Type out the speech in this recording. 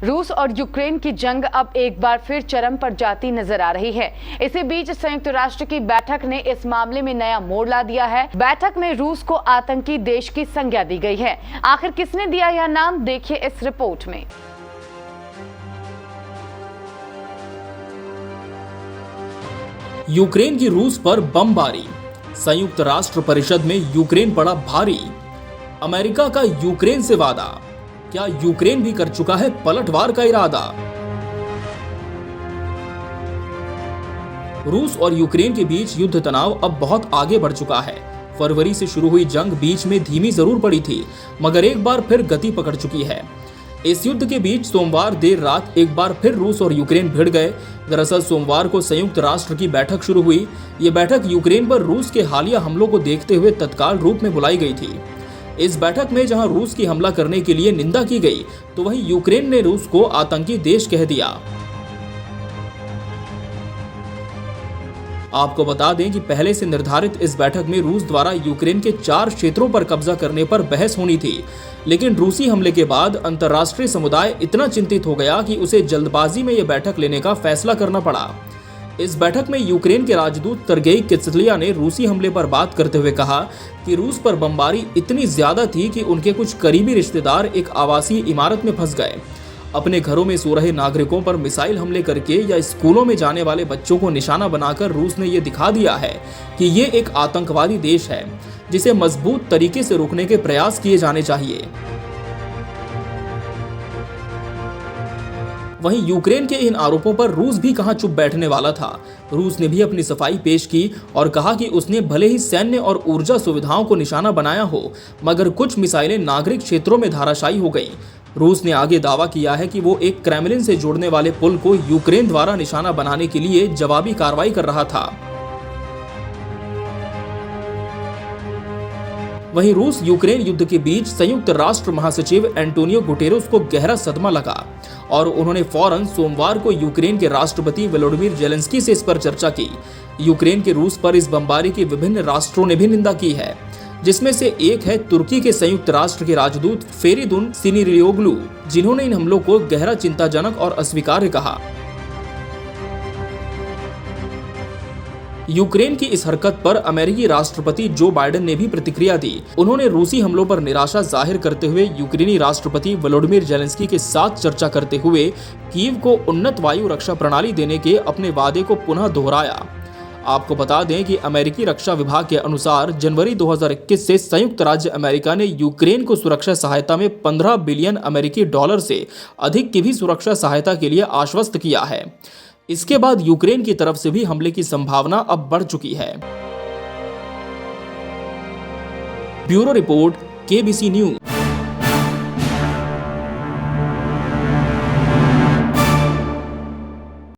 रूस और यूक्रेन की जंग अब एक बार फिर चरम पर जाती नजर आ रही है। इसी बीच संयुक्त राष्ट्र की बैठक ने इस मामले में नया मोड़ ला दिया है। बैठक में रूस को आतंकी देश की संज्ञा दी गई है। आखिर किसने दिया यह नाम, देखिए इस रिपोर्ट में। यूक्रेन की रूस पर बमबारी, संयुक्त राष्ट्र परिषद में यूक्रेन पड़ा भारी। अमेरिका का यूक्रेन से वादा, क्या यूक्रेन भी कर चुका है पलटवार का इरादा? रूस और यूक्रेन के बीच युद्ध तनाव अब बहुत आगे बढ़ चुका है। फरवरी से शुरू हुई जंग बीच में धीमी जरूर पड़ी थी, मगर एक बार फिर गति पकड़ चुकी है। इस युद्ध के बीच सोमवार देर रात एक बार फिर रूस और यूक्रेन भिड़ गए। दरअसल सोमवार को संयुक्त राष्ट्र की बैठक शुरू हुई। ये बैठक यूक्रेन पर रूस के हालिया हमलों को देखते हुए तत्काल रूप में बुलाई गई थी। इस बैठक में जहां रूस की हमला करने के लिए निंदा की गई, तो वहीं यूक्रेन ने रूस को आतंकी देश कह दिया। आपको बता दें कि पहले से निर्धारित इस बैठक में रूस द्वारा यूक्रेन के 4 क्षेत्रों पर कब्जा करने पर बहस होनी थी, लेकिन रूसी हमले के बाद अंतर्राष्ट्रीय समुदाय इतना चिंतित हो गया कि उसे जल्दबाजी में यह बैठक लेने का फैसला करना पड़ा। इस बैठक में यूक्रेन के राजदूत सर्गेई किस्लिया ने रूसी हमले पर बात करते हुए कहा कि रूस पर बमबारी इतनी ज्यादा थी कि उनके कुछ करीबी रिश्तेदार एक आवासीय इमारत में फंस गए। अपने घरों में सो रहे नागरिकों पर मिसाइल हमले करके या स्कूलों में जाने वाले बच्चों को निशाना बनाकर रूस ने यह दिखा दिया है कि ये एक आतंकवादी देश है, जिसे मजबूत तरीके से रोकने के प्रयास किए जाने चाहिए। वहीं यूक्रेन के इन आरोपों पर रूस भी कहां चुप बैठने वाला था। रूस ने भी अपनी सफाई पेश की और कहा कि उसने भले ही सैन्य और ऊर्जा सुविधाओं को निशाना बनाया हो, मगर कुछ मिसाइलें नागरिक क्षेत्रों में धाराशायी हो गई। रूस ने आगे दावा किया है कि वो एक क्रेमलिन से जोड़ने वाले पुल को यूक्रेन द्वारा निशाना बनाने के लिए जवाबी कार्रवाई कर रहा था। वहीं रूस यूक्रेन युद्ध के बीच संयुक्त राष्ट्र महासचिव एंटोनियो गुटेरेस को गहरा सदमा लगा और उन्होंने फौरन सोमवार को यूक्रेन के राष्ट्रपति वोलोडिमिर जेलेंस्की से इस पर चर्चा की। यूक्रेन के रूस पर इस बमबारी की विभिन्न राष्ट्रों ने भी निंदा की है, जिसमें से एक है तुर्की के संयुक्त राष्ट्र के राजदूत फेरिदुन सिनिरियोग्लू, जिन्होंने इन हमलों को गहरा चिंताजनक और अस्वीकार्य कहा। यूक्रेन की इस हरकत पर अमेरिकी राष्ट्रपति जो बाइडेन ने भी प्रतिक्रिया दी। उन्होंने रूसी हमलों पर निराशा जाहिर करते हुए यूक्रेनी राष्ट्रपति वोलोडिमिर जेलेंस्की के साथ चर्चा करते हुए कीव को उन्नत वायु रक्षा प्रणाली देने के अपने वादे को पुनः दोहराया। आपको बता दें कि अमेरिकी रक्षा विभाग के अनुसार जनवरी 2021 से संयुक्त राज्य अमेरिका ने यूक्रेन को सुरक्षा सहायता में 15 बिलियन अमेरिकी डॉलर से अधिक की भी सुरक्षा सहायता के लिए आश्वस्त किया है। इसके बाद यूक्रेन की तरफ से भी हमले की संभावना अब बढ़ चुकी है। Bureau report, KBC news.